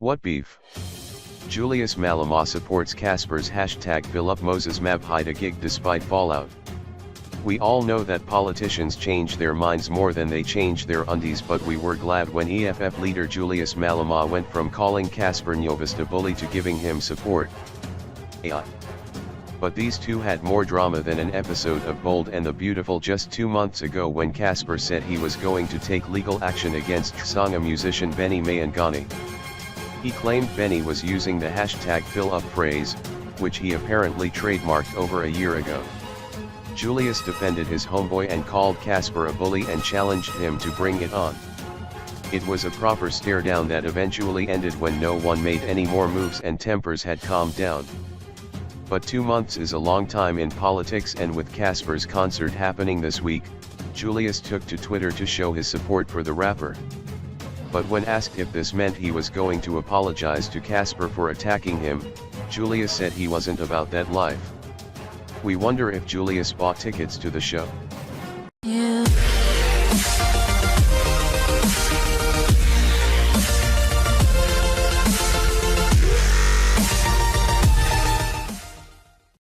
What beef? Julius Malema supports Cassper's hashtag fill up Moses Mab hide a gig despite fallout. We all know that politicians change their minds more than they change their undies, but we were glad when EFF leader Julius Malema went from calling Cassper Nyovest a bully to giving him support. AI. But these two had more drama than an episode of Bold and the Beautiful just 2 months ago when Cassper said he was going to take legal action against Xanga musician Benny Mayengani. He claimed Benny was using the hashtag fill up phrase, which he apparently trademarked over a year ago. Julius defended his homeboy and called Cassper a bully and challenged him to bring it on. It was a proper stare down that eventually ended when no one made any more moves and tempers had calmed down. But 2 months is a long time in politics, and with Cassper's concert happening this week, Julius took to Twitter to show his support for the rapper. But when asked if this meant he was going to apologize to Cassper for attacking him, Julius said he wasn't about that life. We wonder if Julius bought tickets to the show.